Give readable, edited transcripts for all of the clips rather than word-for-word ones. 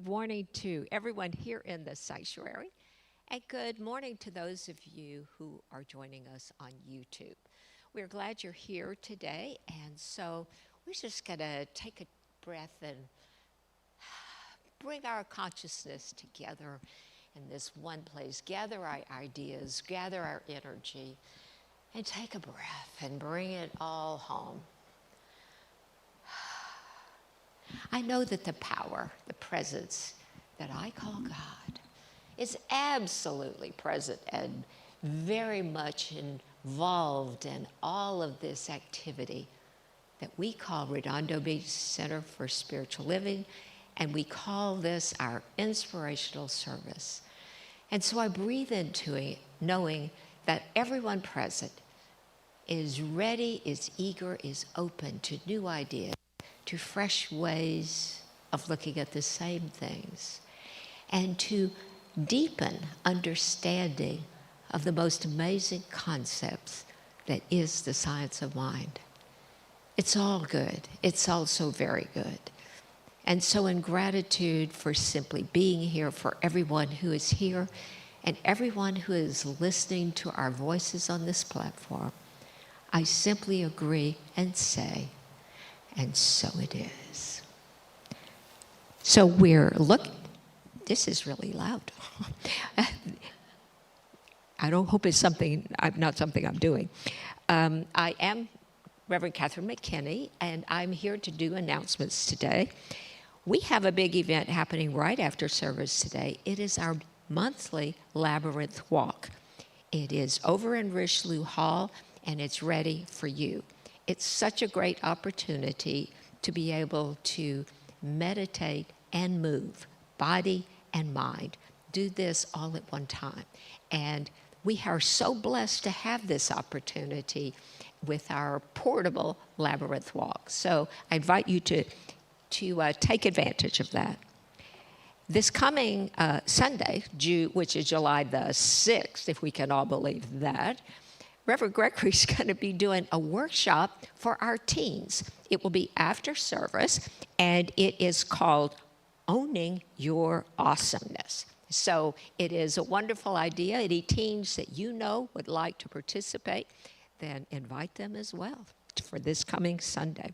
Good morning to everyone here in the sanctuary, and good morning to those of you who are joining us on YouTube. We're glad you're here today, and so we're just going to take a breath and bring our consciousness together in this one place, gather our ideas, gather our energy, and take a breath and bring it all home. I know that the power, the presence that I call God is absolutely present and very much involved in all of this activity that we call Redondo Beach Center for Spiritual Living, and we call this our inspirational service. And so I breathe into it knowing that everyone present is ready, is eager, is open to new ideas, to fresh ways of looking at the same things, and to deepen understanding of the most amazing concepts that is the science of mind. It's all good. It's also very good. And so in gratitude for simply being here, for everyone who is here, and everyone who is listening to our voices on this platform, I simply agree and say, and so it is. So we're looking, this is really loud. I don't hope it's not something I'm doing. I am Reverend Catherine McKinney, and I'm here to do announcements today. We have a big event happening right after service today. It is our monthly Labyrinth Walk. It is over in Richelieu Hall, and it's ready for you. It's such a great opportunity to be able to meditate and move, body and mind. Do this all at one time. And we are so blessed to have this opportunity with our portable Labyrinth Walk. So I invite you to take advantage of that. This coming Sunday, which is July the 6th, if we can all believe that, Reverend Gregory is going to be doing a workshop for our teens. It will be after service, and it is called Owning Your Awesomeness. So it is a wonderful idea. Any teens that you know would like to participate, then invite them as well for this coming Sunday.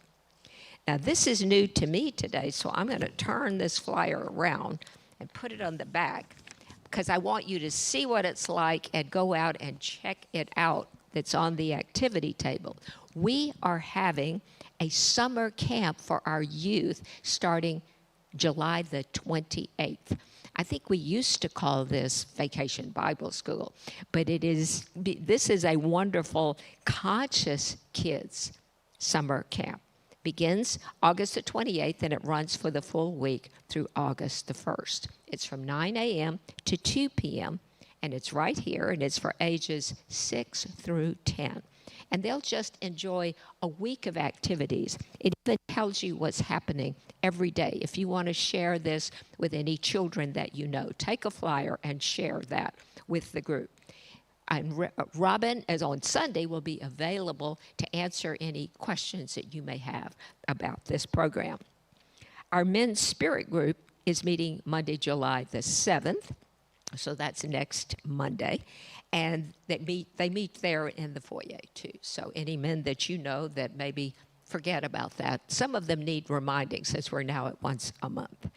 Now, this is new to me today, so I'm going to turn this flyer around and put it on the back because I want you to see what it's like and go out and check it out. That's on the activity table. We are having a summer camp for our youth starting July the 28th. I think we used to call this Vacation Bible School, but this is a wonderful Conscious Kids summer camp. Begins August the 28th, and it runs for the full week through August the 1st. It's from 9 a.m. to 2 p.m., and it's right here, and it's for ages 6 through 10. And they'll just enjoy a week of activities. It even tells you what's happening every day. If you want to share this with any children that you know, take a flyer and share that with the group. And Robin, as on Sunday, will be available to answer any questions that you may have about this program. Our men's spirit group is meeting Monday, July the 7th. So that's next Monday. And they meet there in the foyer too. So any men that you know that maybe forget about that, some of them need reminding since we're now at once a month.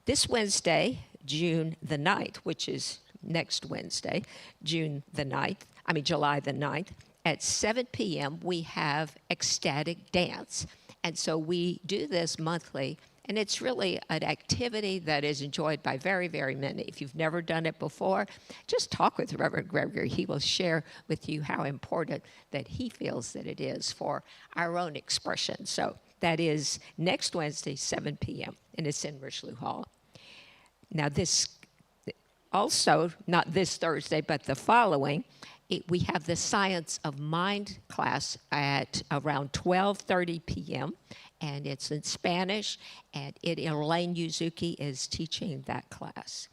This Wednesday, June the 9th, which is next Wednesday, July the 9th, at 7 p.m., we have ecstatic dance. And so we do this monthly. And it's really an activity that is enjoyed by very, very many. If you've never done it before, just talk with Reverend Gregory. He will share with you how important that he feels that it is for our own expression. So that is next Wednesday, 7 p.m., and it's in Richelieu Hall. Now this, also, not this Thursday, but the following, we have the Science of Mind class at around 12:30 p.m., and it's in Spanish, and Elaine Yuzuki is teaching that class.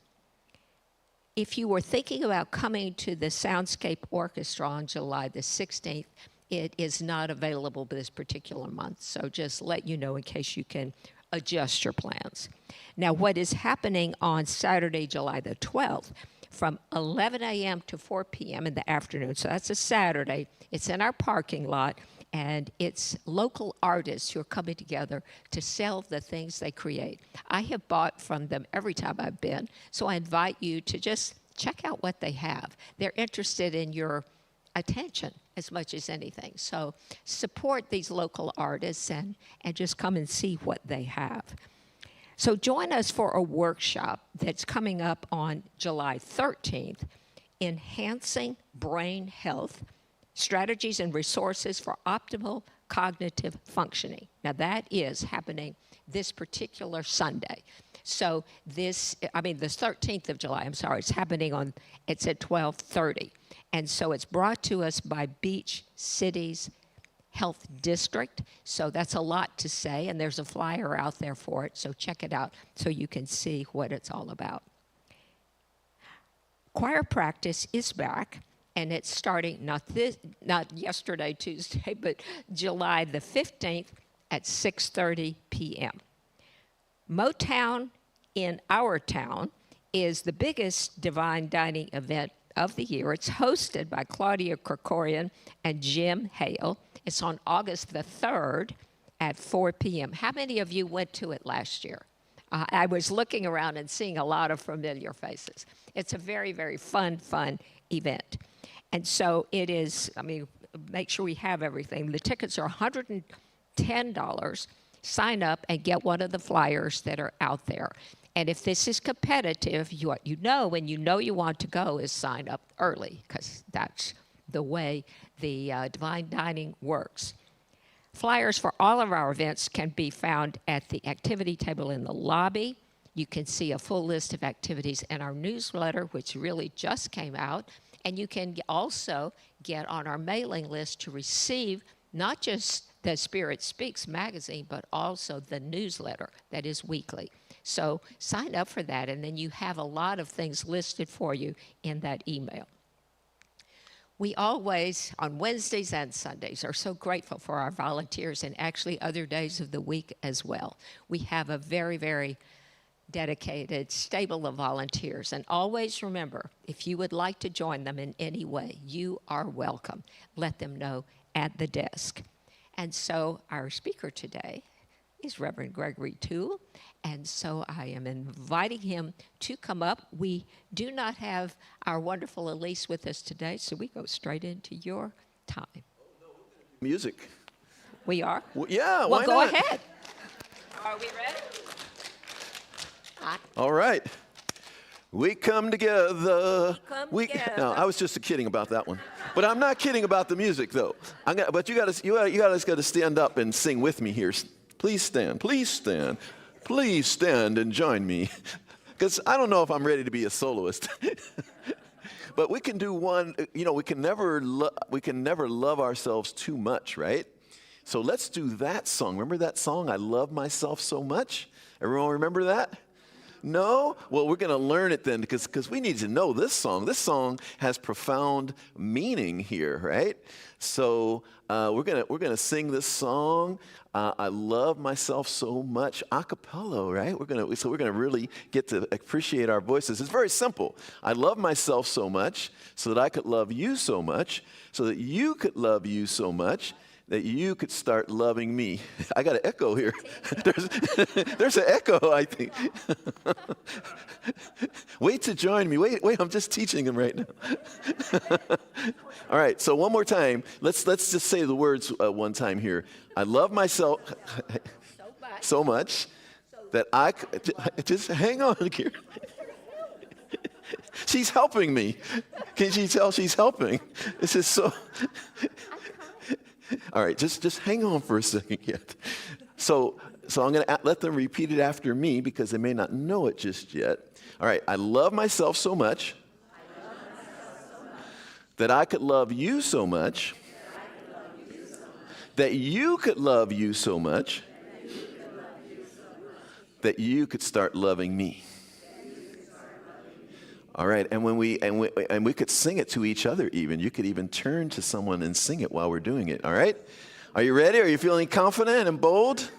If you were thinking about coming to the Soundscape Orchestra on July the 16th, it is not available this particular month, so just let you know in case you can adjust your plans. Now, what is happening on Saturday, July the 12th, from 11 a.m. to 4 p.m. in the afternoon, so that's a Saturday, it's in our parking lot, and it's local artists who are coming together to sell the things they create. I have bought from them every time I've been, so I invite you to just check out what they have. They're interested in your attention as much as anything. So support these local artists and just come and see what they have. So join us for a workshop that's coming up on July 13th, Enhancing Brain Health, Strategies and Resources for Optimal Cognitive Functioning. Now that is happening this particular Sunday. So the 13th of July, it's happening it's at 12:30. And so it's brought to us by Beach Cities Health District. So that's a lot to say, and there's a flyer out there for it. So check it out so you can see what it's all about. Choir practice is back, and it's starting not yesterday, Tuesday, but July the 15th at 6:30 p.m. Motown in our town is the biggest divine dining event of the year. It's hosted by Claudia Krikorian and Jim Hale. It's on August the 3rd at 4 p.m. How many of you went to it last year? I was looking around and seeing a lot of familiar faces. It's a very, very fun event. And so it is, make sure we have everything. The tickets are $110. Sign up and get one of the flyers that are out there. And if this is competitive, what you know when you know you want to go is sign up early, because that's the way the Divine Dining works. Flyers for all of our events can be found at the activity table in the lobby. You can see a full list of activities in our newsletter, which really just came out. And you can also get on our mailing list to receive not just the Spirit Speaks magazine, but also the newsletter that is weekly. So sign up for that, and then you have a lot of things listed for you in that email. We always, on Wednesdays and Sundays, are so grateful for our volunteers, and actually other days of the week as well. We have a very, very dedicated stable of volunteers. And always remember, if you would like to join them in any way, you are welcome. Let them know at the desk. And so our speaker today is Reverend Gregory Toole, and so I am inviting him to come up. We do not have our wonderful Elise with us today, so we go straight into your time. Music. We are? Well, yeah, well, why go not? ahead. Are we ready? All right. We come together. Together. No, I was just kidding about that one. But I'm not kidding about the music, though. But you guys got to stand up and sing with me here. Please stand. Please stand. Please stand and join me. Because I don't know if I'm ready to be a soloist. But we can do one. We can never love ourselves too much, right? So let's do that song. Remember that song, I Love Myself So Much? Everyone remember that? No? Well, we're going to learn it then because we need to know this song. This song has profound meaning here, right? So we're gonna sing this song. I love myself so much, a cappella, right? We're gonna really get to appreciate our voices. It's very simple. I love myself so much so that I could love you so much, so that you could love you so much, that you could start loving me. I got an echo here. There's an echo, I think. Wait to join me. Wait, I'm just teaching them right now. All right, so one more time. Let's just say the words one time here. I love myself so much that I could, just hang on here. She's helping me. Can you tell she's helping? This is so... All right, just hang on for a second yet. So I'm going to let them repeat it after me because they may not know it just yet. All right, I love myself so much, that I could love you so much, that you could love you so much, that you could start loving me. All right, and we could sing it to each other even. You could even turn to someone and sing it while we're doing it, all right? Are you ready? Are you feeling confident and bold?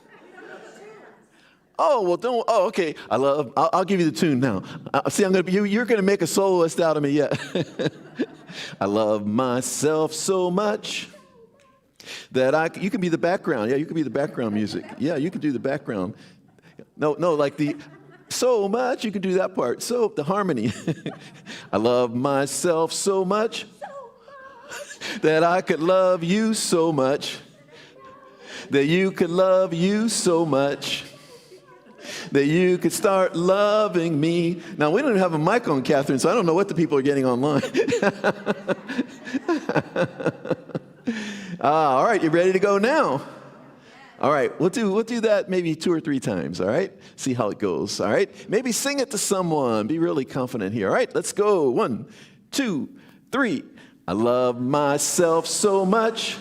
Oh, well, don't. Oh, okay. I'll give you the tune now. See, you're going to make a soloist out of me yet. I love myself so much that you can be the background. Yeah, you can be the background music. Yeah, you can do the background. No, like so much, you can do that part. So, the harmony. I love myself so much that I could love you so much, that you could love you so much, that you could start loving me. Now, we don't have a mic on, Catherine, so I don't know what the people are getting online. All right, you ready to go now? All right, we'll do that maybe 2 or 3 times, all right? See how it goes, all right? Maybe sing it to someone. Be really confident here. All right, let's go. 1, 2, 3. I love myself so much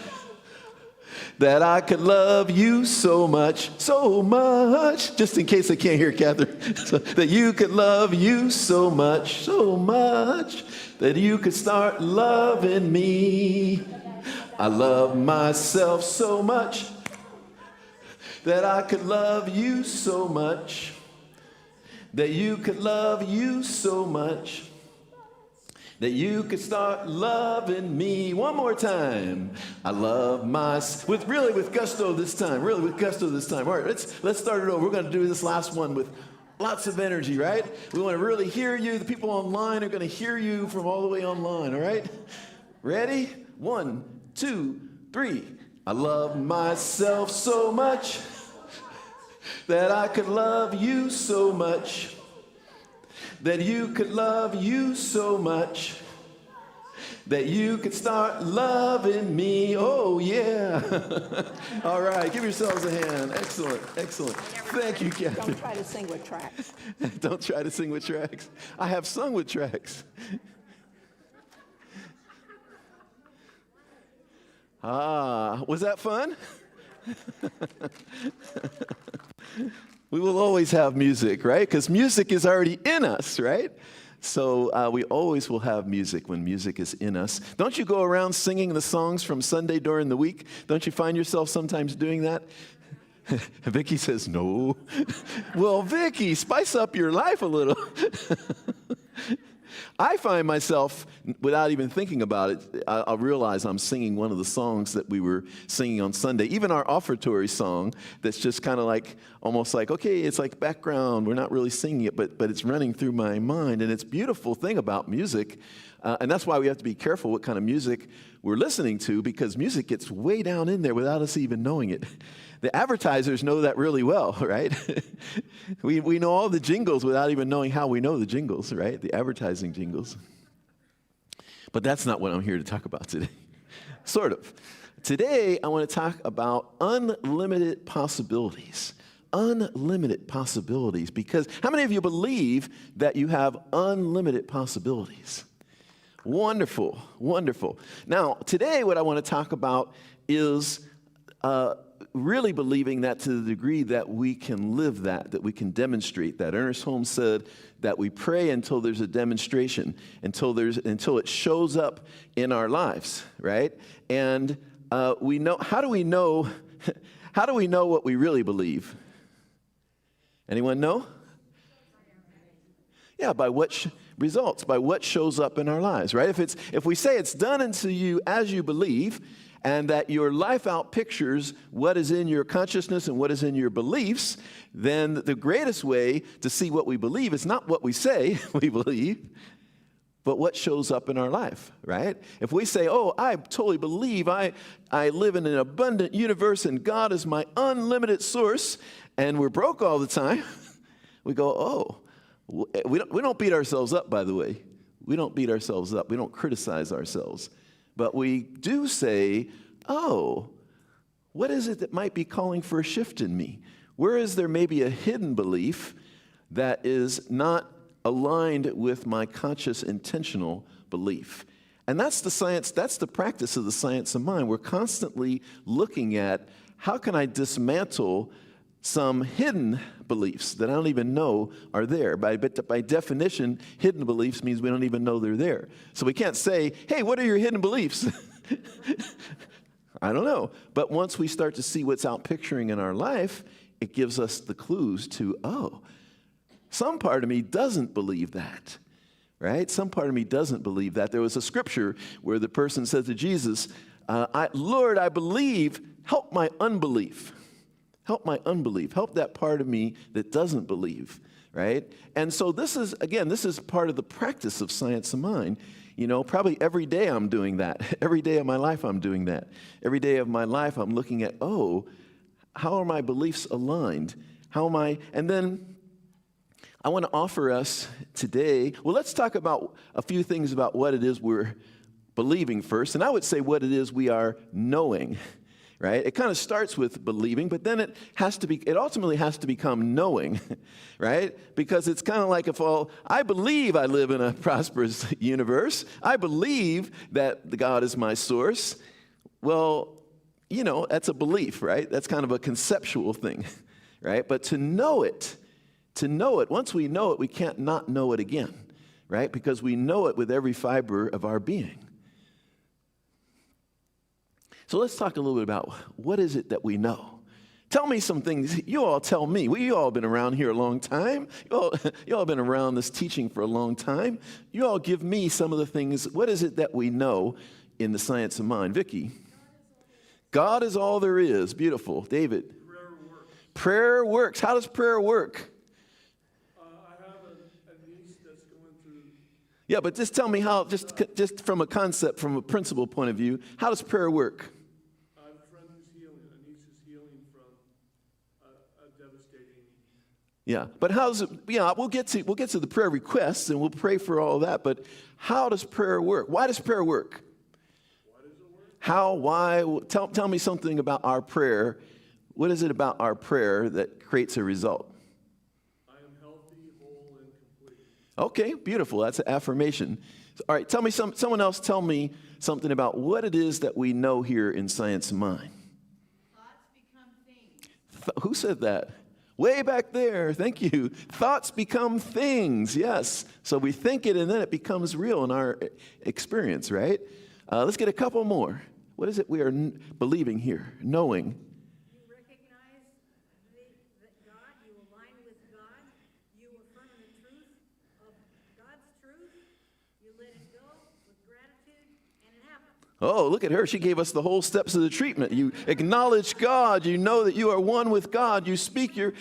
that I could love you so much, just in case I can't hear Catherine, so that you could love you so much, that you could start loving me. I love myself so much that I could love you so much, that you could love you so much, that you could start loving me. One more time. I love with gusto this time. Really with gusto this time. All right, let's start it over. We're going to do this last one with lots of energy, right? We want to really hear you. The people online are going to hear you from all the way online, all right? Ready? 1, 2, 3. I love myself so much that I could love you so much, that you could love you so much, that you could start loving me. Oh, yeah. All right, give yourselves a hand. Excellent. Thank you, Kathy. Don't try to sing with tracks. Don't try to sing with tracks. I have sung with tracks. Was that fun? We will always have music, right? Because music is already in us, right? So we always will have music when music is in us. Don't you go around singing the songs from Sunday during the week? Don't you find yourself sometimes doing that? Vicky says, no. Well, Vicky, spice up your life a little. I find myself, without even thinking about it, I'll realize I'm singing one of the songs that we were singing on Sunday. Even our offertory song that's just kind of like, almost like, okay, it's like background. We're not really singing it, but it's running through my mind. And it's a beautiful thing about music. And that's why we have to be careful what kind of music we're listening to, because music gets way down in there without us even knowing it. The advertisers know that really well, right? We know all the jingles without even knowing how we know the jingles, right? The advertising jingles. But that's not what I'm here to talk about today. Sort of. Today, I want to talk about unlimited possibilities. Unlimited possibilities. Because how many of you believe that you have unlimited possibilities? Wonderful, wonderful. Now, today what I want to talk about is really believing that to the degree that we can live that we can demonstrate that. Ernest Holmes said that we pray until there's a demonstration, until it shows up in our lives, right? And we know. How do we know what we really believe? Anyone know? Yeah, by what results, by what shows up in our lives, right? If we say it's done unto you as you believe, and that your life out pictures what is in your consciousness and what is in your beliefs, then the greatest way to see what we believe is not what we say we believe, but what shows up in our life, right? If we say, oh, I totally believe I live in an abundant universe and God is my unlimited source, and we're broke all the time, we go, oh, we don't beat ourselves up, by the way. We don't beat ourselves up. We don't criticize ourselves. But we do say, oh, what is it that might be calling for a shift in me? Where is there maybe a hidden belief that is not aligned with my conscious, intentional belief? And that's the science, that's the practice of the science of mind. We're constantly looking at how can I dismantle some hidden beliefs that I don't even know are there. By definition, hidden beliefs means we don't even know they're there. So we can't say, hey, what are your hidden beliefs? I don't know. But once we start to see what's out picturing in our life, it gives us the clues to, oh, some part of me doesn't believe that, right? Some part of me doesn't believe that. There was a scripture where the person said to Jesus, Lord, I believe, help my unbelief. Help my unbelief. Help that part of me that doesn't believe, right? And so this is part of the practice of Science of Mind. You know, probably every day I'm doing that. Every day of my life I'm doing that. Every day of my life I'm looking at, oh, how are my beliefs aligned? How am I? And then I want to offer us today, well, let's talk about a few things about what it is we're believing first. And I would say what it is we are knowing, right? It kind of starts with believing, but then it ultimately has to become knowing, right? Because it's kind of like I believe I live in a prosperous universe. I believe that God is my source. Well, you know, that's a belief, right? That's kind of a conceptual thing, right? But to know it, once we know it, we can't not know it again, right? Because we know it with every fiber of our being. So let's talk a little bit about what is it that we know. Tell me some things. You all tell me. You all been around here a long time. You all been around this teaching for a long time. You all give me some of the things. What is it that we know in the Science of Mind? Vicki? God is all there is. Beautiful. David? Prayer works. Prayer works. How does prayer work? I have a niece that's going through. Yeah, but just tell me how, just from a concept, from a principle point of view, how does prayer work? I have a friend who's healing. A niece is healing from a devastating. Yeah, but how's it? Yeah, we'll get to the prayer requests and we'll pray for all that. But how does prayer work? Why does prayer work? Why does it work? How? Why? Tell me something about our prayer. What is it about our prayer that creates a result? I am healthy, whole, and complete. Okay, beautiful. That's an affirmation. All right, tell me someone else tell me something about what it is that we know here in Science of Mind. Thoughts become things. Who said that? Way back there. Thank you. Thoughts become things. Yes. So we think it and then it becomes real in our experience, right? Let's get a couple more. What is it we are believing here? Knowing. You recognize that God, you align with God, you affirm the truth of God's truth, you let it go with gratitude, and it happens. Oh, look at her. She gave us the whole steps of the treatment. You acknowledge God. You know that you are one with God. You speak your,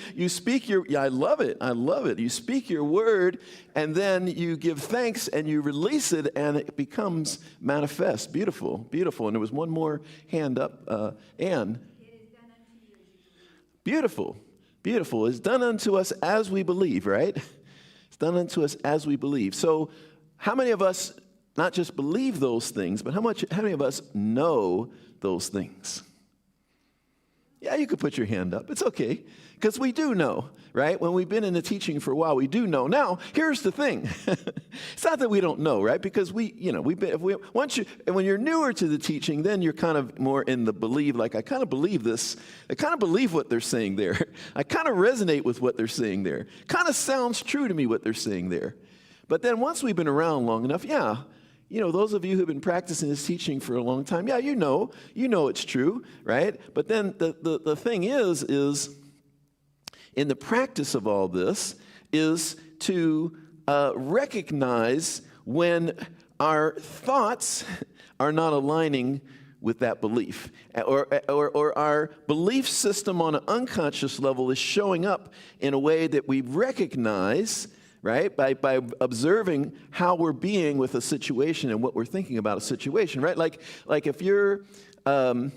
yeah, I love it. I love it. You speak your word and then you give thanks and you release it and it becomes manifest. Beautiful, beautiful. And there was one more hand up. Anne. It is done unto you as you believe. Beautiful, beautiful. It's done unto us as we believe, right? It's done unto us as we believe. So how many of us not just believe those things, but how many of us know those things? Yeah, you could put your hand up. It's okay, because we do know, right? When we've been in the teaching for a while, we do know. Now, here's the thing. It's not that we don't know, right? Because when you're newer to the teaching, then you're kind of more in the believe, like, I kind of believe this. I kind of believe what they're saying there. I kind of resonate with what they're saying there. Kind of sounds true to me what they're saying there. But then once we've been around long enough, yeah, you know, those of you who have been practicing this teaching for a long time, yeah, you know it's true, right? But then the thing is in the practice of all this is to recognize when our thoughts are not aligning with that belief, or our belief system on an unconscious level is showing up in a way that we recognize, right? By observing how we're being with a situation and what we're thinking about a situation, right? Like if you're wanting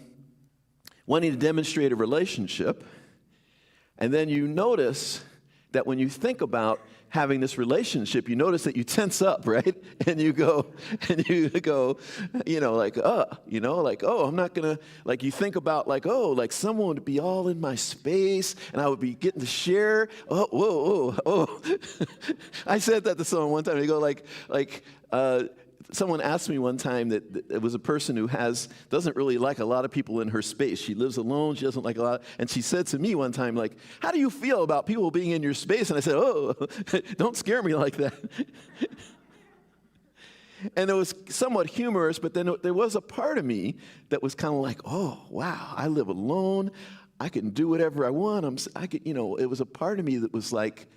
to demonstrate a relationship, and then you notice that when you think about having this relationship, you notice that you tense up, right? And you go, I'm not gonna, like you think about like someone would be all in my space and I would be getting to share. Oh. I said that to someone one time. They go someone asked me one time that it was a person who doesn't really like a lot of people in her space. She lives alone. She doesn't like a lot. And she said to me one time, like, how do you feel about people being in your space? And I said, oh, don't scare me like that. And it was somewhat humorous, but then there was a part of me that was kind of like, oh, wow, I live alone. I can do whatever I want. I could, it was a part of me that was like,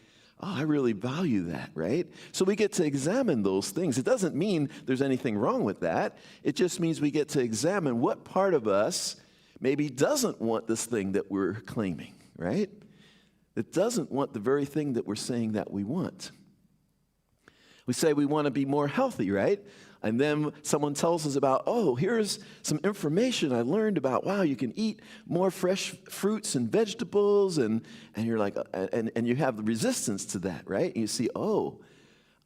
oh, I really value that, right? So we get to examine those things. It doesn't mean there's anything wrong with that. It just means we get to examine what part of us maybe doesn't want this thing that we're claiming, right? That doesn't want the very thing that we're saying that we want. We say we want to be more healthy, right? And then someone tells us about, oh, here's some information I learned about, wow, you can eat more fresh fruits and vegetables, and you're like, and you have the resistance to that, right? And you see, oh,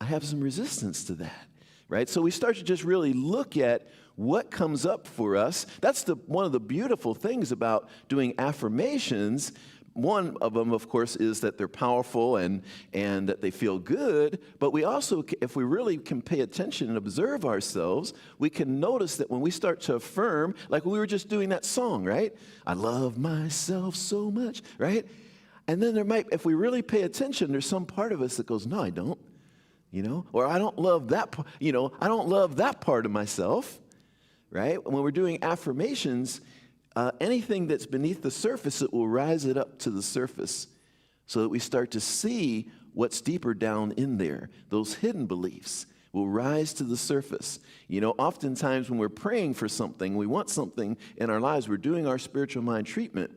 I have some resistance to that, right? So we start to just really look at what comes up for us. That's one of the beautiful things about doing affirmations. One of them, of course, is that they're powerful and that they feel good. But we also, if we really can pay attention and observe ourselves, we can notice that when we start to affirm, like we were just doing that song, right? I love myself so much, right? And then there might, if we really pay attention, there's some part of us that goes, no, I don't, or I don't love that, I don't love that part of myself, right? When we're doing affirmations, anything that's beneath the surface, it will rise it up to the surface so that we start to see what's deeper down in there. Those hidden beliefs will rise to the surface. Oftentimes when we're praying for something, we want something in our lives, we're doing our spiritual mind treatment,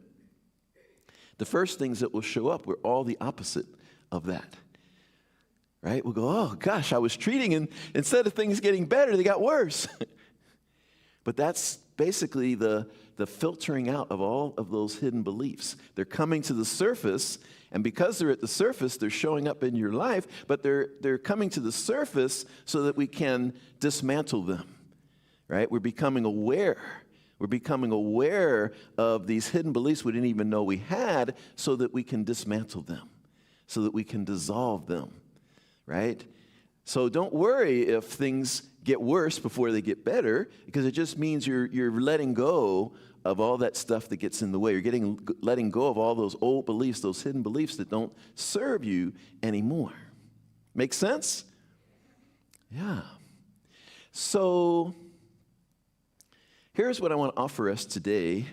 the first things that will show up were all the opposite of that, right? We'll go, oh gosh, I was treating, and instead of things getting better, they got worse. But that's basically the filtering out of all of those hidden beliefs. They're coming to the surface, and because they're at the surface, they're showing up in your life, but they're coming to the surface so that we can dismantle them, right? We're becoming aware. We're becoming aware of these hidden beliefs we didn't even know we had so that we can dismantle them, so that we can dissolve them, right? So don't worry if things get worse before they get better, because it just means you're letting go of all that stuff that gets in the way. You're letting go of all those old beliefs, those hidden beliefs that don't serve you anymore. Make sense? Yeah. So here's what I want to offer us today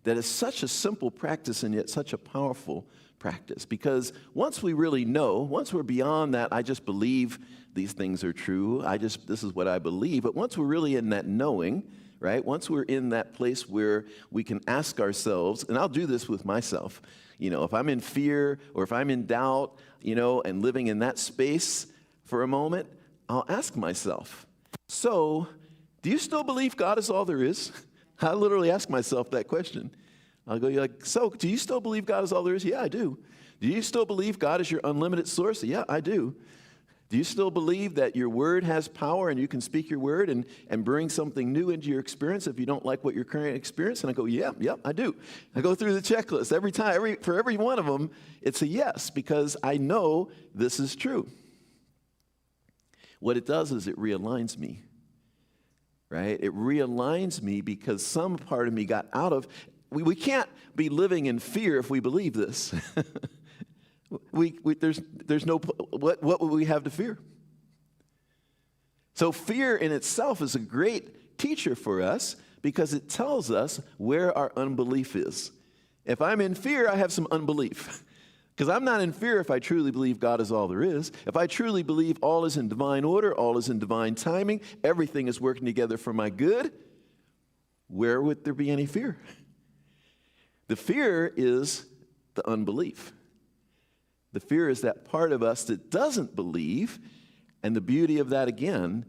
that is such a simple practice and yet such a powerful practice. Because once we really know, once we're beyond that, I just believe these things are true, this is what I believe, but once we're really in that knowing, right? Once we're in that place where we can ask ourselves, and I'll do this with myself, if I'm in fear or if I'm in doubt, and living in that space for a moment, I'll ask myself, so do you still believe God is all there is? I literally ask myself that question. I'll go, so do you still believe God is all there is? Yeah, I do. Do you still believe God is your unlimited source? Yeah, I do. Do you still believe that your word has power and you can speak your word and bring something new into your experience if you don't like what you're currently experiencing? And I go, yeah, I do. I go through the checklist every time. For every one of them, it's a yes, because I know this is true. What it does is it realigns me, right? It realigns me because some part of me got out of, we can't be living in fear if we believe this. There's no, what would we have to fear? So fear in itself is a great teacher for us because it tells us where our unbelief is. If I'm in fear, I have some unbelief. Because I'm not in fear if I truly believe God is all there is. If I truly believe all is in divine order, all is in divine timing, everything is working together for my good, where would there be any fear? The fear is the unbelief. The fear is that part of us that doesn't believe, and the beauty of that, again,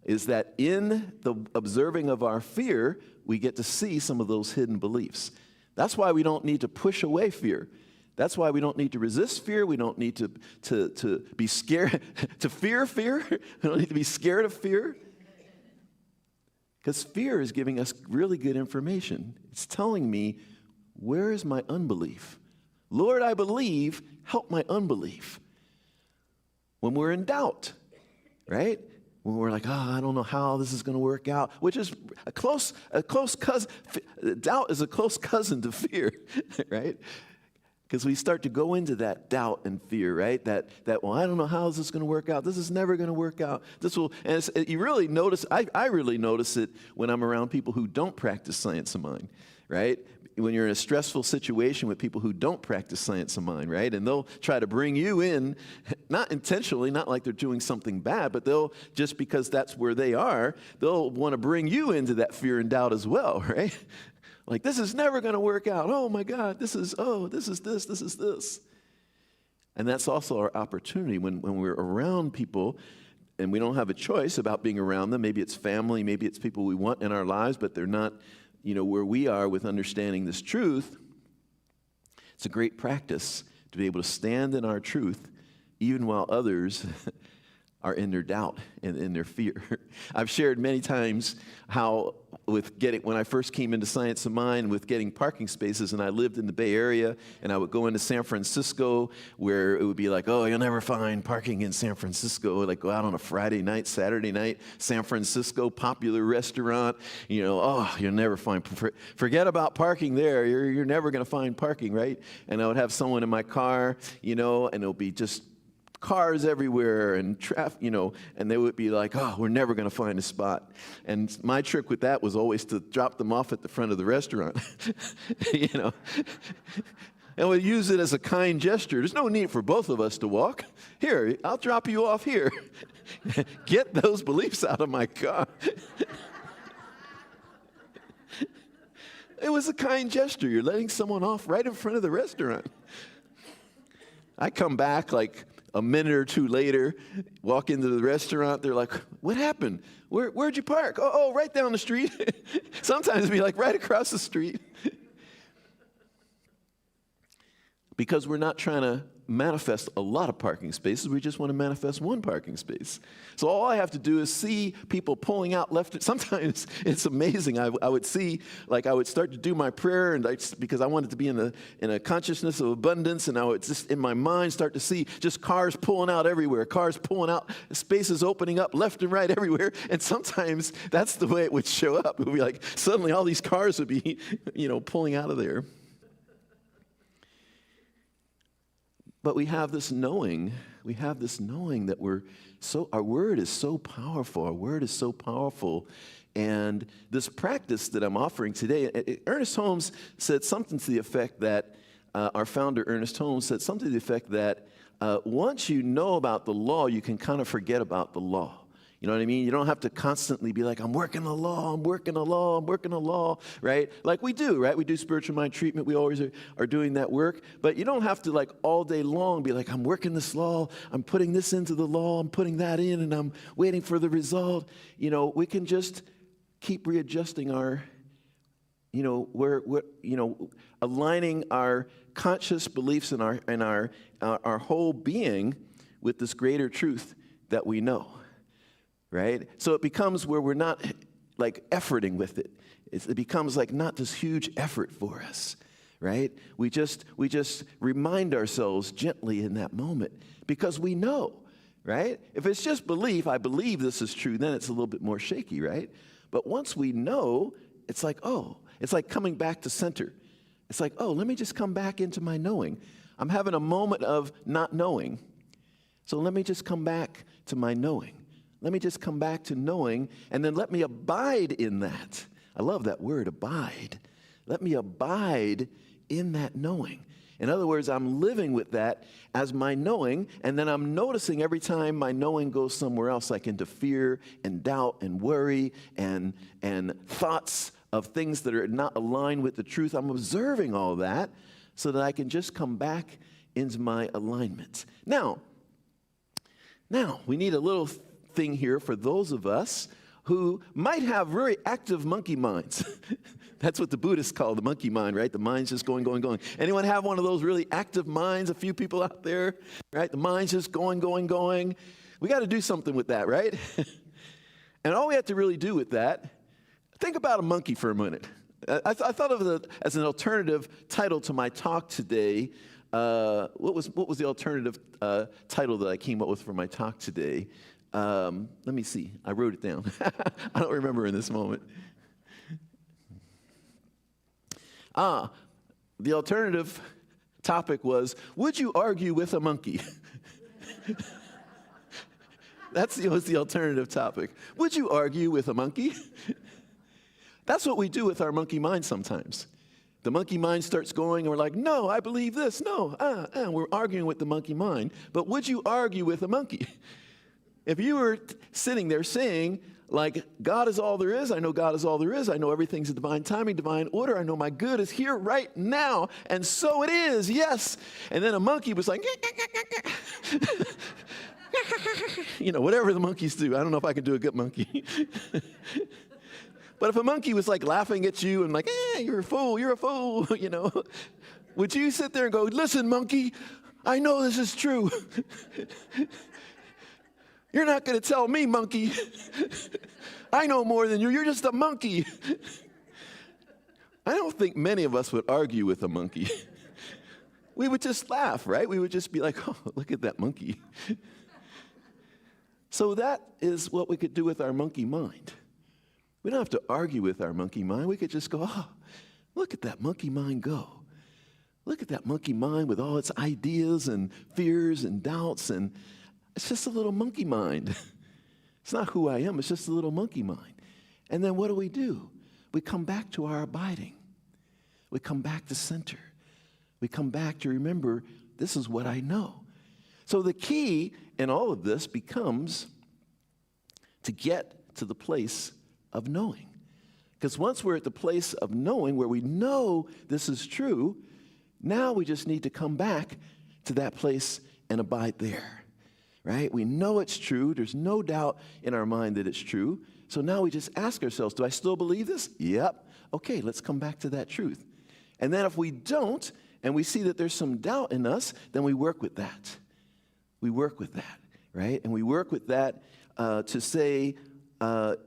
is that in the observing of our fear, we get to see some of those hidden beliefs. That's why we don't need to push away fear. That's why we don't need to resist fear. We don't need to be scared, to fear fear. We don't need to be scared of fear. Because fear is giving us really good information. It's telling me, where is my unbelief? Lord, I believe, help my unbelief. When we're in doubt, right? When we're like, I don't know how this is going to work out, which is a close cousin. Doubt is a close cousin to fear, right? Because we start to go into that doubt and fear, right? That well, I don't know how this is going to work out. This is never going to work out. And you really notice, I really notice it when I'm around people who don't practice science of mind, right? when you're in a stressful situation with people who don't practice science of mind, right? And they'll try to bring you in, not intentionally, not like they're doing something bad, but they'll, just because that's where they are, they'll want to bring you into that fear and doubt as well, right? Like, this is never going to work out. Oh my God, this is this. And that's also our opportunity when we're around people and we don't have a choice about being around them. Maybe it's family, maybe it's people we want in our lives, but they're not, where we are with understanding this truth. It's a great practice to be able to stand in our truth even while others are in their doubt and in their fear. I've shared many times how when I first came into Science of Mind with getting parking spaces, and I lived in the Bay Area, and I would go into San Francisco where it would be like, oh, you'll never find parking in San Francisco. Like, go out on a Friday night, Saturday night, San Francisco, popular restaurant, oh, you'll never find, forget about parking there. You're never going to find parking, right? And I would have someone in my car, and it'll be just cars everywhere and traffic, and they would be like, oh, we're never going to find a spot. And my trick with that was always to drop them off at the front of the restaurant, and we'd use it as a kind gesture. There's no need for both of us to walk. Here, I'll drop you off here. Get those beliefs out of my car. It was a kind gesture. You're letting someone off right in front of the restaurant. I come back like a minute or two later, walk into the restaurant, they're like, what happened? Where'd you park? Oh, right down the street. Sometimes it'd be like right across the street. Because we're not trying to manifest a lot of parking spaces, we just want to manifest one parking space. So all I have to do is see people pulling out left. Sometimes it's amazing. I would see, like I would start to do my prayer, and because I wanted to be in a consciousness of abundance, and I would just in my mind start to see just cars pulling out everywhere, cars pulling out, spaces opening up left and right everywhere. And sometimes that's the way it would show up. It would be like suddenly all these cars would be, pulling out of there. But we have this knowing that our word is so powerful. Our word is so powerful. And this practice that I'm offering today, Ernest Holmes said something to the effect that, our founder, Ernest Holmes, said something to the effect that once you know about the law, you can kind of forget about the law. You know what I mean? You don't have to constantly be like, I'm working the law, right? Like we do, right? We do spiritual mind treatment. We always are doing that work. But you don't have to like all day long be like, I'm working this law, I'm putting this into the law, I'm putting that in, and I'm waiting for the result. We can just keep readjusting our, aligning our conscious beliefs and our whole being with this greater truth that we know. Right? So it becomes where we're not like efforting with it. It becomes like not this huge effort for us, right? We just remind ourselves gently in that moment because we know, right? If it's just belief, I believe this is true, then it's a little bit more shaky, right? But once we know, it's like, oh, it's like coming back to center. It's like, oh, let me just come back into my knowing. I'm having a moment of not knowing. So let me just come back to my knowing. Let me just come back to knowing, and then let me abide in that. I love that word, abide. Let me abide in that knowing. In other words, I'm living with that as my knowing, and then I'm noticing every time my knowing goes somewhere else, like into fear and doubt and worry and thoughts of things that are not aligned with the truth. I'm observing all that so that I can just come back into my alignment. Now, we need a little thing here for those of us who might have very active monkey minds. That's what the Buddhists call the monkey mind, right? The mind's just going. Anyone have one of those really active minds? A few people out there, right? The mind's just going. We got to do something with that, right? And all we have to really do with that, think about a monkey for a minute. I thought of it as an alternative title to my talk today. What was the alternative title that I came up with for my talk today? Let me see. I wrote it down. I don't remember in this moment. The alternative topic was, would you argue with a monkey? That was the alternative topic. Would you argue with a monkey? That's what we do with our monkey mind sometimes. The monkey mind starts going, and we're like, no, I believe this. No, we're arguing with the monkey mind. But would you argue with a monkey? If you were sitting there saying, like, God is all there is, I know God is all there is, I know everything's in divine timing, divine order, I know my good is here right now, and so it is, yes. And then a monkey was like, whatever the monkeys do. I don't know if I can do a good monkey. But if a monkey was like laughing at you and like, you're a fool, would you sit there and go, listen, monkey, I know this is true. You're not going to tell me, monkey. I know more than you. You're just a monkey. I don't think many of us would argue with a monkey. We would just laugh, right? We would just be like, oh, look at that monkey. So that is what we could do with our monkey mind. We don't have to argue with our monkey mind. We could just go, oh, look at that monkey mind go. Look at that monkey mind with all its ideas and fears and doubts, and it's just a little monkey mind. It's not who I am. It's just a little monkey mind. And then what do? We come back to our abiding. We come back to center. We come back to remember, this is what I know. So the key in all of this becomes to get to the place of knowing. Because once we're at the place of knowing where we know this is true, now we just need to come back to that place and abide there. Right? We know it's true. There's no doubt in our mind that it's true. So now we just ask ourselves, do I still believe this? Yep. Okay, let's come back to that truth. And then if we don't, and we see that there's some doubt in us, then we work with that. We work with that, right? And we work with that to say,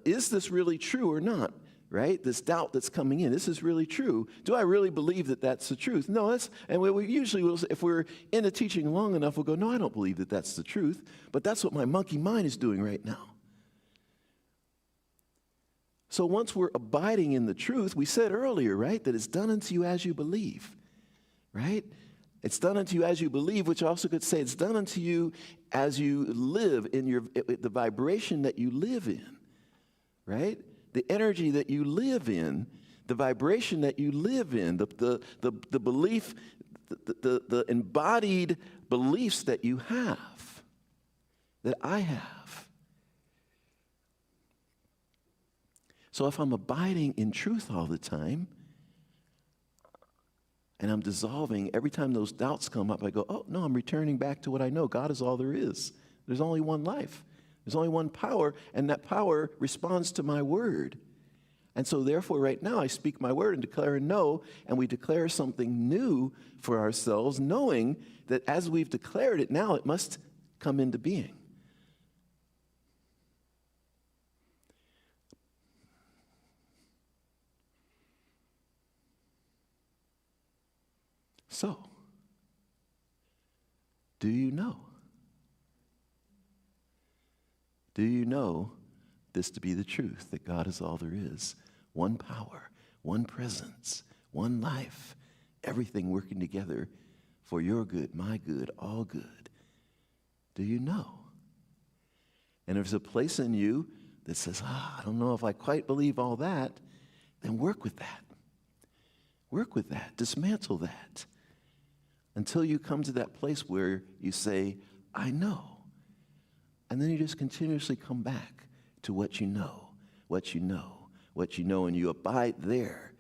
is this really true or not? Right? This doubt that's coming in. This is really true. Do I really believe that that's the truth? No, and we usually will, if we're in the teaching long enough, we'll go, no, I don't believe that that's the truth, but that's what my monkey mind is doing right now. So once we're abiding in the truth, we said earlier, right, that it's done unto you as you believe, right? It's done unto you as you believe, which also could say it's done unto you as you live in the vibration that you live in, right? The energy that you live in, the vibration that you live in, the belief, the embodied beliefs that you have, that I have. So if I'm abiding in truth all the time, and I'm dissolving, every time those doubts come up, I go, oh, no, I'm returning back to what I know. God is all there is. There's only one life. There's only one power, and that power responds to my word. And so therefore, right now, I speak my word and declare and know, and we declare something new for ourselves, knowing that as we've declared it, now it must come into being. So, do you know? Do you know this to be the truth, that God is all there is? One power, one presence, one life, everything working together for your good, my good, all good. Do you know? And if there's a place in you that says, I don't know if I quite believe all that, then work with that. Work with that. Dismantle that. Until you come to that place where you say, I know. And then you just continuously come back to what you know, what you know, what you know, and you abide there.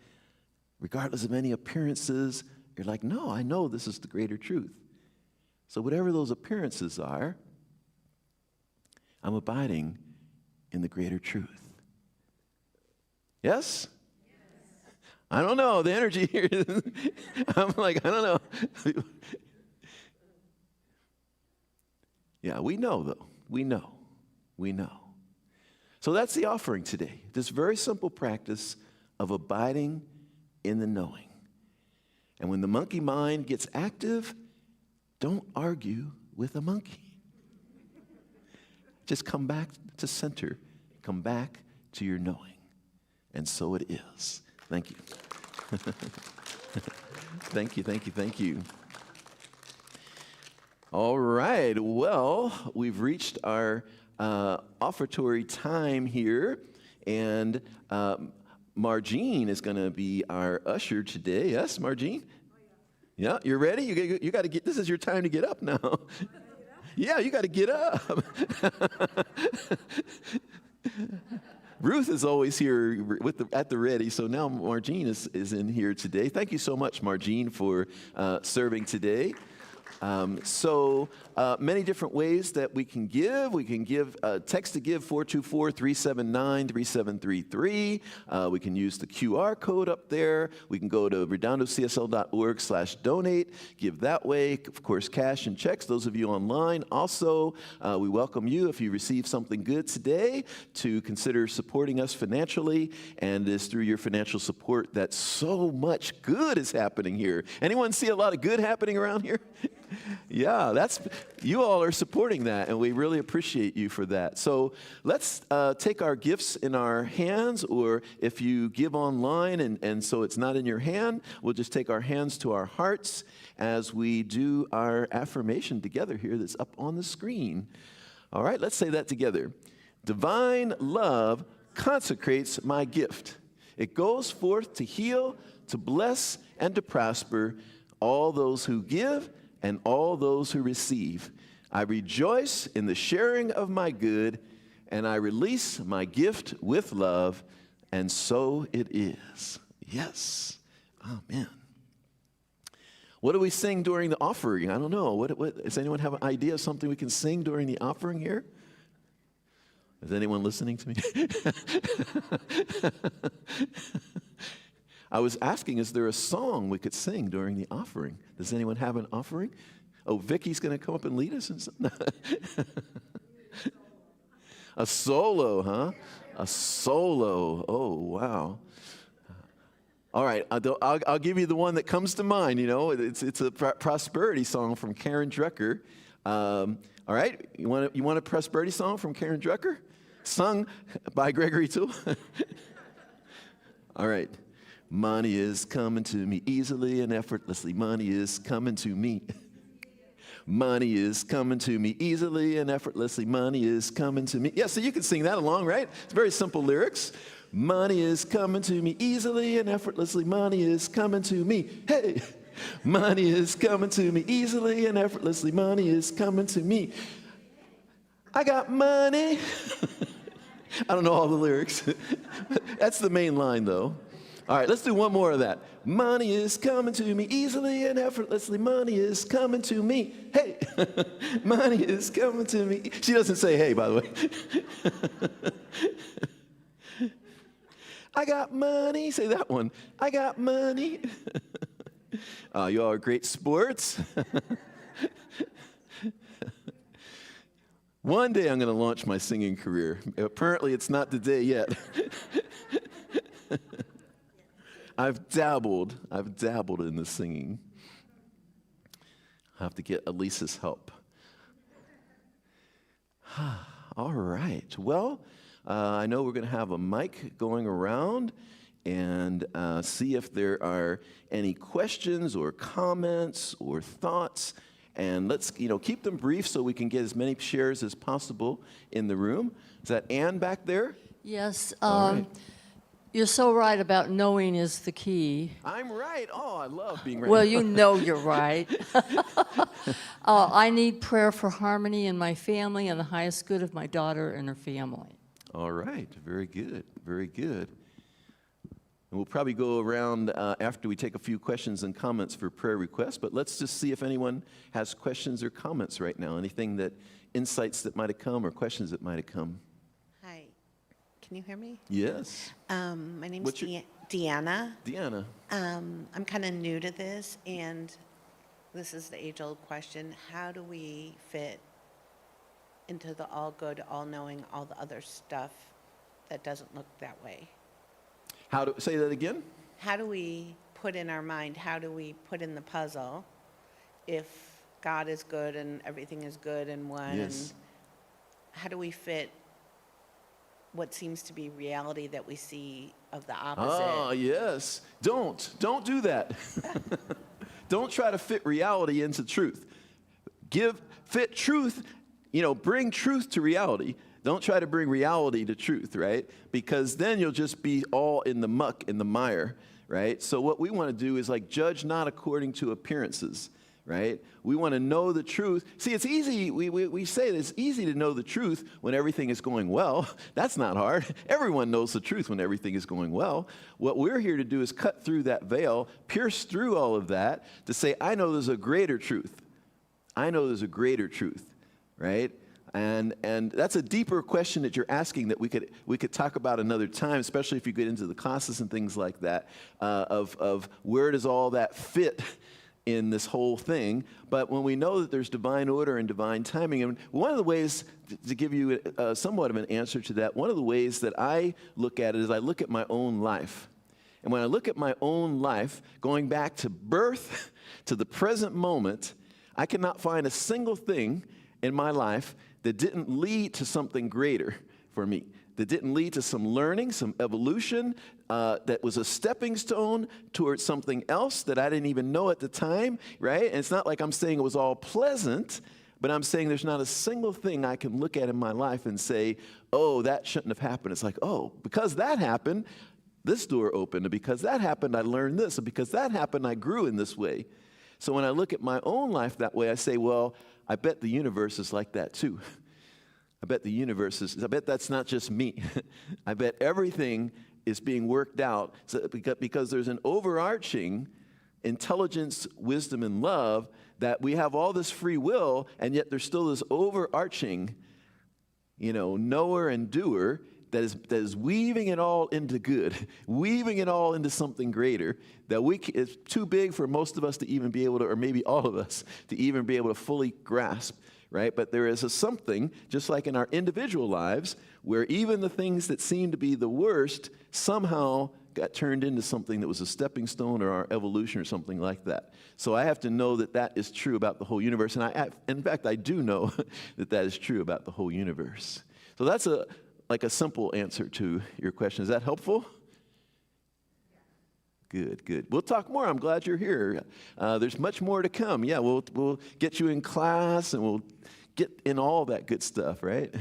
Regardless of any appearances, you're like, no, I know this is the greater truth. So whatever those appearances are, I'm abiding in the greater truth. Yes? I don't know. The energy here, I'm like, I don't know. Yeah, we know, though. We know. We know. So that's the offering today. This very simple practice of abiding in the knowing. And when the monkey mind gets active, don't argue with a monkey. Just come back to center. Come back to your knowing. And so it is. Thank you. Thank you, thank you, thank you. All right, well, we've reached our offertory time here, and Margene is going to be our usher today. Yes, Margene? Yeah, you're ready? You got to get, this is your time to get up now. Yeah, you got to get up. Ruth is always here at the ready, so now Margene is in here today. Thank you so much, Margene, for serving today. Many different ways that we can give. We can give text to give 424-379-3733. We can use the QR code up there. We can go to redondocsl.org/donate. Give that way. Of course, cash and checks. Those of you online, also, we welcome you if you receive something good today to consider supporting us financially. And it's through your financial support that so much good is happening here. Anyone see a lot of good happening around here? Yeah, you all are supporting that, and we really appreciate you for that. So let's take our gifts in our hands, or if you give online and so it's not in your hand, we'll just take our hands to our hearts as we do our affirmation together here that's up on the screen. All right, let's say that together. Divine love consecrates my gift. It goes forth to heal, to bless, and to prosper all those who give and all those who receive. I rejoice in the sharing of my good, and I release my gift with love, and so it is. Yes. Amen. What do we sing during the offering? I don't know. Does anyone have an idea of something we can sing during the offering here? Is anyone listening to me? I was asking, is there a song we could sing during the offering? Does anyone have an offering? Oh, Vicky's going to come up and lead us in something? A solo, huh? A solo. Oh, wow. All right, I'll give you the one that comes to mind. You know, it's a prosperity song from Karen Drucker. All right, you want a prosperity song from Karen Drucker, sung by Gregory Toole? All right. Money is coming to me easily and effortlessly. Money is coming to me. Money is coming to me easily and effortlessly. Money is coming to me. Yeah, so you can sing that along, right? It's very simple lyrics. Money is coming to me easily and effortlessly. Money is coming to me. Hey! Money is coming to me easily and effortlessly. Money is coming to me. I got money. I don't know all the lyrics. That's the main line, though. All right, let's do one more of that. Money is coming to me easily and effortlessly. Money is coming to me. Hey, money is coming to me. She doesn't say hey, by the way. I got money. Say that one. I got money. You all are great sports. One day I'm going to launch my singing career. Apparently it's not the day yet. I've dabbled in the singing. I have to get Elisa's help. All right. Well, I know we're going to have a mic going around and see if there are any questions or comments or thoughts. And let's, keep them brief so we can get as many shares as possible in the room. Is that Ann back there? Yes. All right. You're so right about knowing is the key. I'm right. Oh, I love being right. Well, you know you're right. I need prayer for harmony in my family and the highest good of my daughter and her family. All right. Very good. Very good. And we'll probably go around after we take a few questions and comments for prayer requests, but let's just see if anyone has questions or comments right now. Anything insights that might have come or questions that might have come. Hi. Can you hear me? Yes. My name's What's your- Deanna. Deanna. I'm kind of new to this, and this is the age-old question. How do we fit into the all-good, all-knowing, all the other stuff that doesn't look that way? Say that again? How do we put in our mind, how do we put in the puzzle if God is good and everything is good and one? Yes. And how do we fit what seems to be reality that we see of the opposite? Oh, yes. Don't do that. Don't try to fit reality into truth. Fit truth bring truth to reality. Don't try to bring reality to truth, right? Because then you'll just be all in the muck, in the mire, right? So what we want to do is like judge not according to appearances, right? We want to know the truth. See, it's easy. We say that it's easy to know the truth when everything is going well. That's not hard. Everyone knows the truth when everything is going well. What we're here to do is cut through that veil, pierce through all of that to say, I know there's a greater truth. I know there's a greater truth, right? And that's a deeper question that you're asking that we could talk about another time, especially if you get into the classes and things like that, of where does all that fit in this whole thing. But when we know that there's divine order and divine timing, and one of the ways to give you somewhat of an answer to that, one of the ways that I look at it is I look at my own life. And when I look at my own life, going back to birth to the present moment, I cannot find a single thing in my life that didn't lead to something greater for me, that didn't lead to some learning, some evolution, that was a stepping stone towards something else that I didn't even know at the time, right? And it's not like I'm saying it was all pleasant, but I'm saying there's not a single thing I can look at in my life and say, oh, that shouldn't have happened. It's like, oh, because that happened, this door opened, and because that happened, I learned this, and because that happened, I grew in this way. So when I look at my own life that way, I say, well, I bet the universe is like that too. I bet that's not just me. I bet everything is being worked out because there's an overarching intelligence, wisdom, and love that we have all this free will, and yet there's still this overarching, knower and doer that is weaving it all into good, weaving it all into something greater that it's too big for most of us to even be able to, or maybe all of us, to even be able to fully grasp, right? But there is a something, just like in our individual lives, where even the things that seem to be the worst somehow got turned into something that was a stepping stone or our evolution or something like that. So I have to know that that is true about the whole universe. And in fact, I do know that that is true about the whole universe. So that's a simple answer to your question. Is that helpful? Good. We'll talk more. I'm glad you're here. There's much more to come. Yeah, we'll get you in class, and we'll get in all that good stuff, right?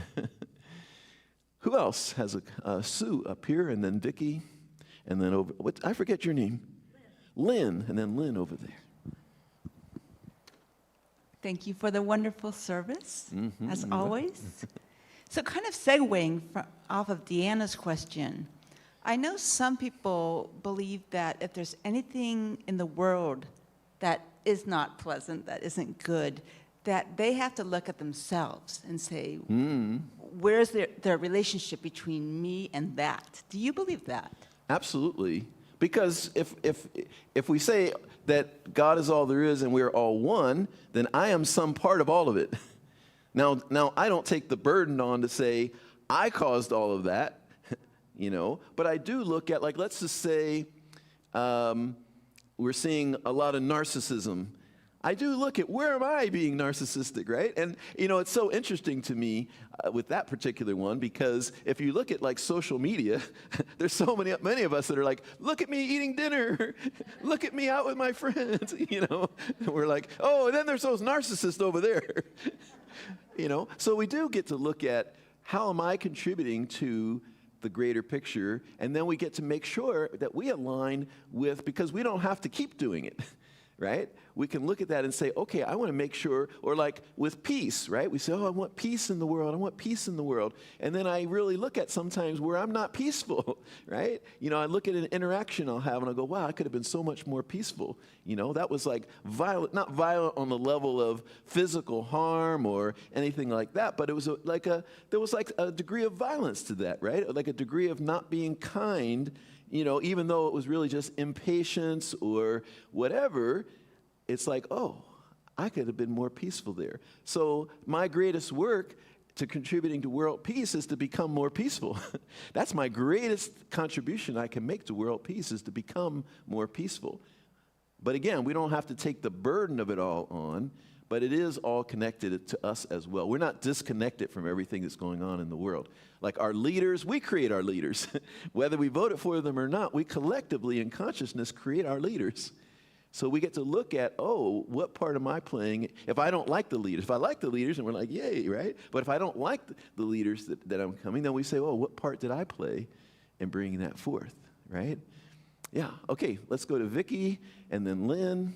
Who else has Sue up here, and then Vicki, and then over. I forget your name. Lynn, and then Lynn over there. Thank you for the wonderful service, as always. So kind of segueing off of Deanna's question, I know some people believe that if there's anything in the world that is not pleasant, that isn't good, that they have to look at themselves and say, where's their relationship between me and that? Do you believe that? Absolutely. Because if we say that God is all there is and we're all one, then I am some part of all of it. Now I don't take the burden on to say I caused all of that, but I do look at, let's just say we're seeing a lot of narcissism. I do look at where am I being narcissistic, right? And, it's so interesting to me with that particular one, because if you look at social media, there's so many of us that are like, look at me eating dinner, look at me out with my friends, and we're like, oh, and then there's those narcissists over there. So we do get to look at how am I contributing to the greater picture, and then we get to make sure that we align with, because we don't have to keep doing it, right? We can look at that and say, okay, I want to make sure, or with peace, right? We say, oh, I want peace in the world. I want peace in the world. And then I really look at sometimes where I'm not peaceful, right? I look at an interaction I'll have and I go, wow, I could have been so much more peaceful. That was violent, not violent on the level of physical harm or anything like that, but it was there was a degree of violence to that, right? Like a degree of not being kind, even though it was really just impatience or whatever. It's like, oh, I could have been more peaceful there. So my greatest work to contributing to world peace is to become more peaceful. That's my greatest contribution I can make to world peace, is to become more peaceful. But again, we don't have to take the burden of it all on, but it is all connected to us as well. We're not disconnected from everything that's going on in the world. Like our leaders, we create our leaders. Whether we voted for them or not, we collectively in consciousness create our leaders. So we get to look at, oh, what part am I playing? If I don't like the leaders, if I like the leaders, and we're like, yay, right? But if I don't like the leaders that I'm coming, then we say, oh, what part did I play in bringing that forth, right? Yeah, okay, let's go to Vicki and then Lynn.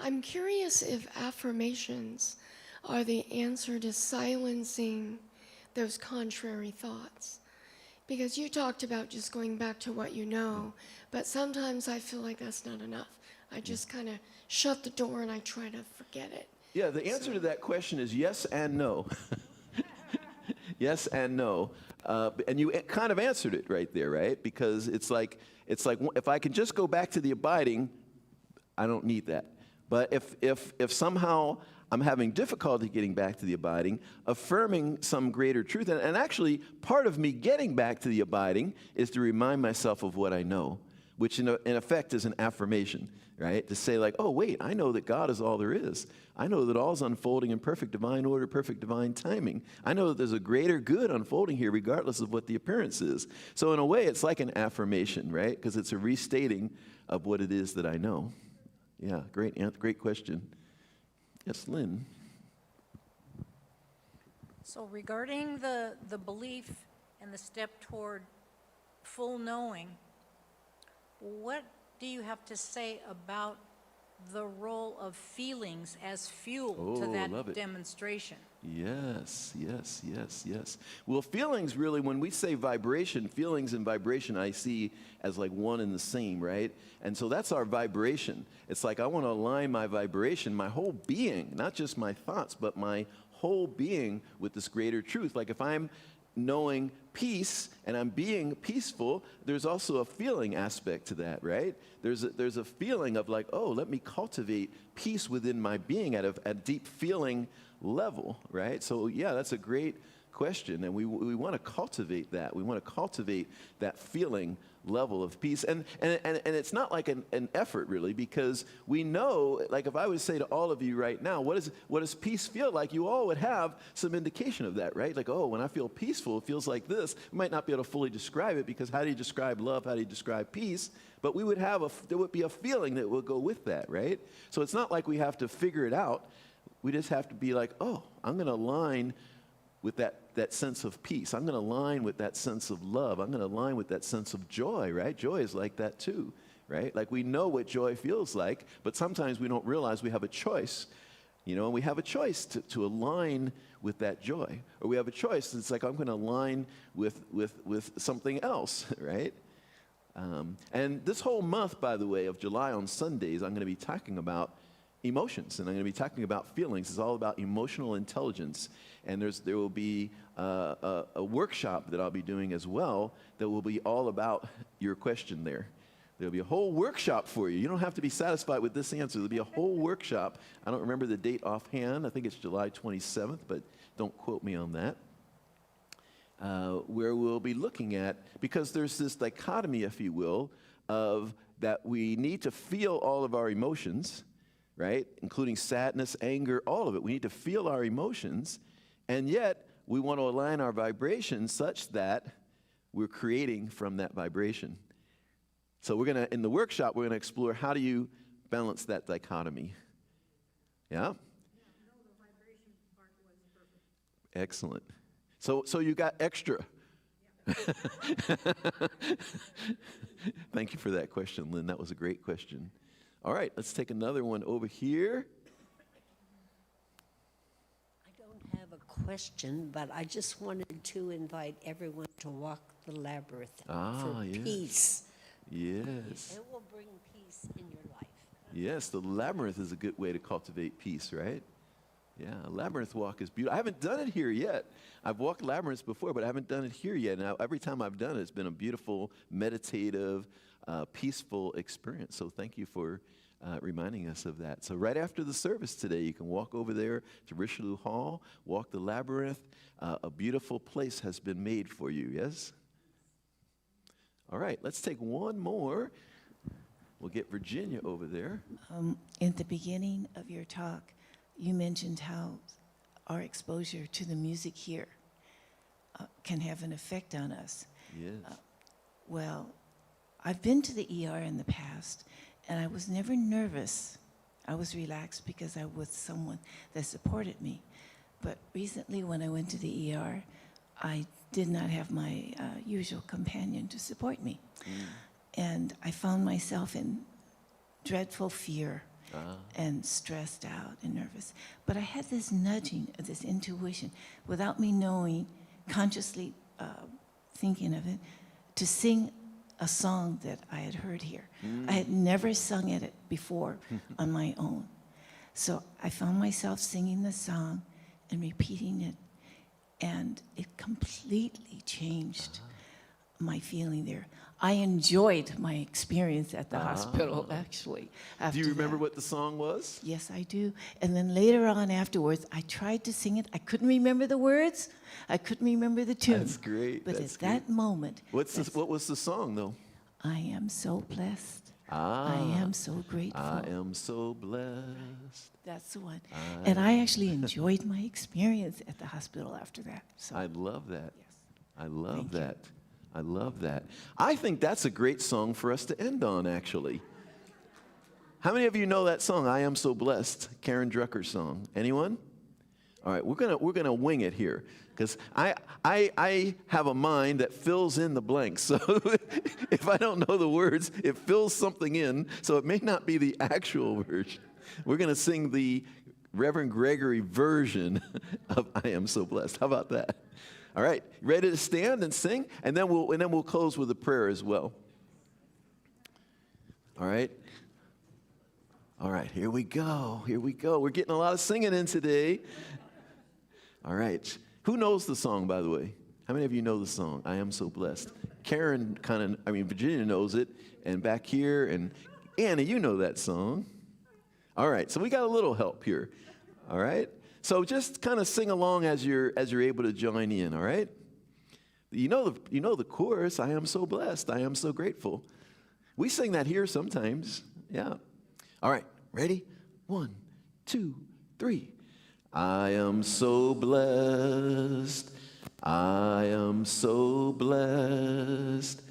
I'm curious if affirmations are the answer to silencing those contrary thoughts. Because you talked about just going back to what you know, but sometimes I feel like that's not enough. I just kind of shut the door and I try to forget it. Yeah, the answer to that question is yes and no. Yes and no. And you kind of answered it right there, right? Because it's like if I can just go back to the abiding, I don't need that. But if somehow I'm having difficulty getting back to the abiding, affirming some greater truth, and actually part of me getting back to the abiding is to remind myself of what I know, which in effect is an affirmation, right? To say like, oh, wait, I know that God is all there is. I know that all is unfolding in perfect divine order, perfect divine timing. I know that there's a greater good unfolding here regardless of what the appearance is. So in a way, it's like an affirmation, right? Because it's a restating of what it is that I know. Yeah, great question. Yes, Lynn. So regarding the belief and the step toward full knowing, what do you have to say about the role of feelings as fuel to love that it. demonstration? Yes. Well, feelings really, when we say vibration, feelings and vibration I see as like one and the same, right? And so that's our vibration. It's like I want to align my vibration, my whole being, not just my thoughts, but my whole being with this greater truth. Like if I'm knowing peace and I'm being peaceful, there's also a feeling aspect to that, right? There's a feeling of like, oh, let me cultivate peace within my being at a deep feeling level, right? So yeah, that's a great question, and we want to cultivate that. We want to cultivate that feeling level of peace, and it's not like an effort really, because we know, like if I would say to all of you right now, what does peace feel like? You all would have some indication of that, right? Like, oh, when I feel peaceful, it feels like this. We might not be able to fully describe it, because how do you describe love? How do you describe peace? But we would there would be a feeling that would go with that, right? So it's not like we have to figure it out. We just have to be like, oh, I'm going to align with that sense of peace. I'm going to align with that sense of love. I'm going to align with that sense of joy, right? Joy is like that too, right? Like we know what joy feels like, but sometimes we don't realize we have a choice, and we have a choice to align with that joy. Or we have a choice, it's like I'm going to align with something else, right? And this whole month, by the way, of July on Sundays, I'm going to be talking about emotions, and I'm going to be talking about feelings. It's all about emotional intelligence, and there will be a workshop that I'll be doing as well that will be all about your question there. There'll be a whole workshop for you. You don't have to be satisfied with this answer. There'll be a whole workshop. I don't remember the date offhand. I think it's July 27th, but don't quote me on that. Where we'll be looking at, because there's this dichotomy, if you will, of that we need to feel all of our emotions, right? Including sadness, anger, all of it. We need to feel our emotions, and yet we want to align our vibration such that we're creating from that vibration. So in the workshop, we're going to explore how do you balance that dichotomy. Yeah? Excellent. So you got extra. Thank you for that question, Lynn. That was a great question. All right, let's take another one over here. I don't have a question, but I just wanted to invite everyone to walk the labyrinth for yes. peace. Yes. It will bring peace in your life. Yes, the labyrinth is a good way to cultivate peace, right? Yeah, a labyrinth walk is beautiful. I haven't done it here yet. I've walked labyrinths before, but I haven't done it here yet. Now, every time I've done it, it's been a beautiful, meditative, peaceful experience. So thank you for reminding us of that. So right after the service today, you can walk over there to Richelieu Hall, walk the labyrinth. A beautiful place has been made for you, yes? All right, let's take one more. We'll get Virginia over there. In the beginning of your talk, you mentioned how our exposure to the music here can have an effect on us. Yes. Well, I've been to the ER in the past, and I was never nervous. I was relaxed because I was someone that supported me. But recently, when I went to the ER, I did not have my usual companion to support me. And I found myself in dreadful fear and stressed out and nervous. But I had this nudging, this intuition, without me knowing, consciously thinking of it, to sing a song that I had heard here. I had never sung it before on my own. So I found myself singing the song and repeating it, and it completely changed my feeling there. I enjoyed my experience at the hospital, actually. Do you remember what the song was? Yes, I do. And then later on afterwards, I tried to sing it. I couldn't remember the words. I couldn't remember the tune. That's great. But That's at that moment, what was the song, though? I am so blessed. I am so grateful. I am so blessed. That's the one. And I actually enjoyed my experience at the hospital after that. So I love that. Yes. I love Thank you. that. I love that. I think that's a great song for us to end on, actually. How many of you know that song, I Am So Blessed, Karen Drucker's song? Anyone? All right, we're gonna wing it here, because I have a mind that fills in the blanks. So if I don't know the words, it fills something in, so it may not be the actual version. We're gonna sing the Reverend Gregory version of I Am So Blessed. How about that? All right, ready to stand and sing? And then we'll close with a prayer as well. All right. All right, here we go. Here we go. We're getting a lot of singing in today. All right. Who knows the song, by the way? How many of you know the song, I Am So Blessed? Karen Virginia knows it, and back here, and Anna, you know that song. All right, so we got a little help here. All right? So just kind of sing along as you're able to join in, all right? You know the chorus, I am so blessed, I am so grateful. We sing that here sometimes, yeah. All right, ready? 1, 2, 3. I am so blessed, I am so blessed,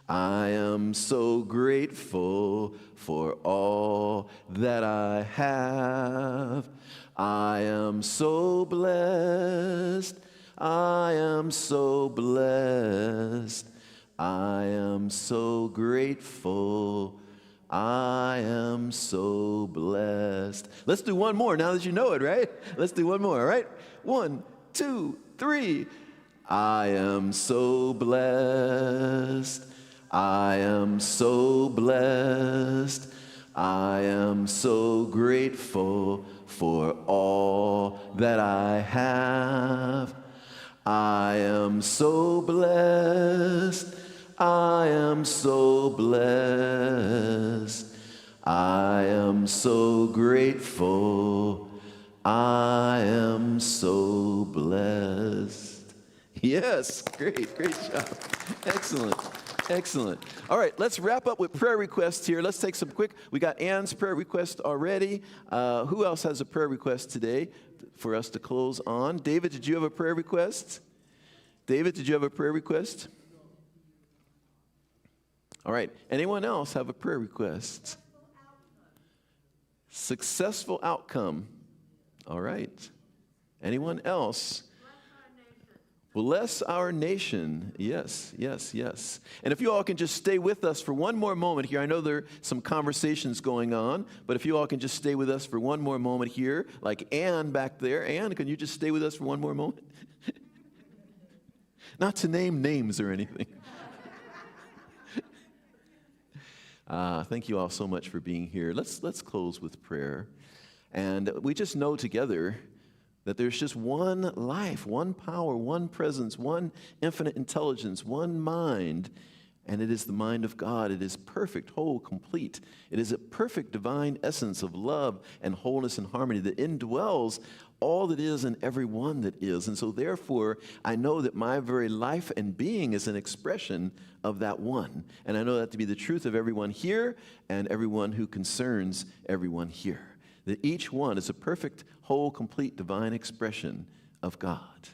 I am so grateful for all that I have. I am so blessed, I am so blessed, I am so grateful, I am so blessed. Let's do one more now that you know it, right? Let's do one more, all right? 1, 2, 3. I am so blessed, I am so blessed, I am so grateful for all that I have. I am so blessed, I am so blessed, I am so grateful, I am so blessed. Yes, great job. Excellent. Excellent. All right, let's wrap up with prayer requests here. Let's take some quick. We got Ann's prayer request already. Who else has a prayer request today for us to close on? David, did you have a prayer request? David, did you have a prayer request? All right. Anyone else have a prayer request? Successful outcome. All right. Anyone else? Bless our nation. Yes, yes, yes. And if you all can just stay with us for one more moment here. I know there are some conversations going on, but if you all can just stay with us for one more moment here, like Ann back there. Ann, can you just stay with us for one more moment? Not to name names or anything. Thank you all so much for being here. Let's close with prayer. And we just know together that there's just one life, one power, one presence, one infinite intelligence, one mind, and it is the mind of God. It is perfect, whole, complete. It is a perfect divine essence of love and wholeness and harmony that indwells all that is and every one that is. And so therefore, I know that my very life and being is an expression of that one. And I know that to be the truth of everyone here and everyone who concerns everyone here. That each one is a perfect, whole, complete, divine expression of God.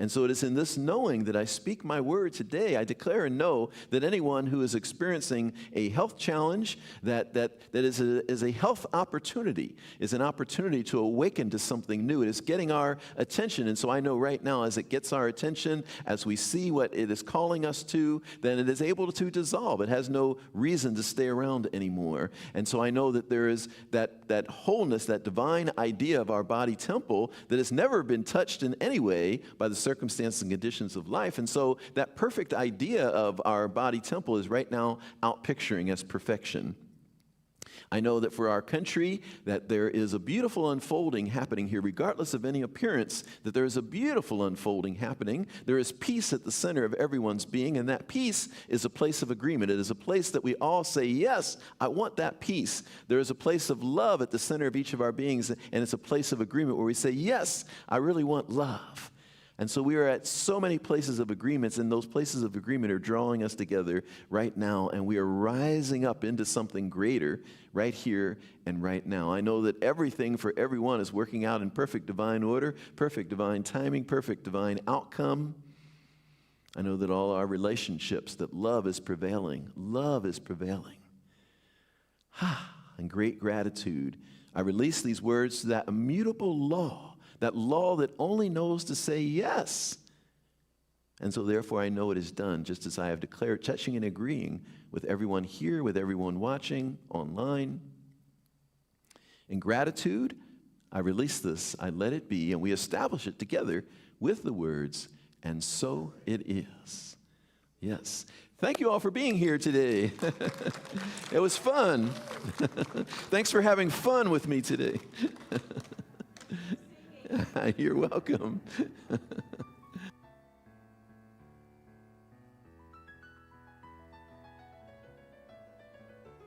And so it is in this knowing that I speak my word today. I declare and know that anyone who is experiencing a health challenge, that is a health opportunity, is an opportunity to awaken to something new. It is getting our attention. And so I know right now, as it gets our attention, as we see what it is calling us to, then it is able to dissolve. It has no reason to stay around anymore. And so I know that there is that wholeness, that divine idea of our body temple that has never been touched in any way by the circumstances and conditions of life. And so that perfect idea of our body temple is right now out picturing as perfection. I know that for our country, that there is a beautiful unfolding happening here, regardless of any appearance, that there is a beautiful unfolding happening. There is peace at the center of everyone's being, and that peace is a place of agreement. It is a place that we all say, yes, I want that peace. There is a place of love at the center of each of our beings, and it's a place of agreement where we say, yes, I really want love. And so we are at so many places of agreements, and those places of agreement are drawing us together right now, and we are rising up into something greater right here and right now. I know that everything for everyone is working out in perfect divine order, perfect divine timing, perfect divine outcome. I know that all our relationships, that love is prevailing. Love is prevailing. And great gratitude. I release these words to that immutable law, that law that only knows to say yes. And so therefore I know it is done, just as I have declared, touching and agreeing with everyone here, with everyone watching online. In gratitude, I release this, I let it be, and we establish it together with the words, and so it is. Yes. Thank you all for being here today. It was fun. Thanks for having fun with me today. You're welcome.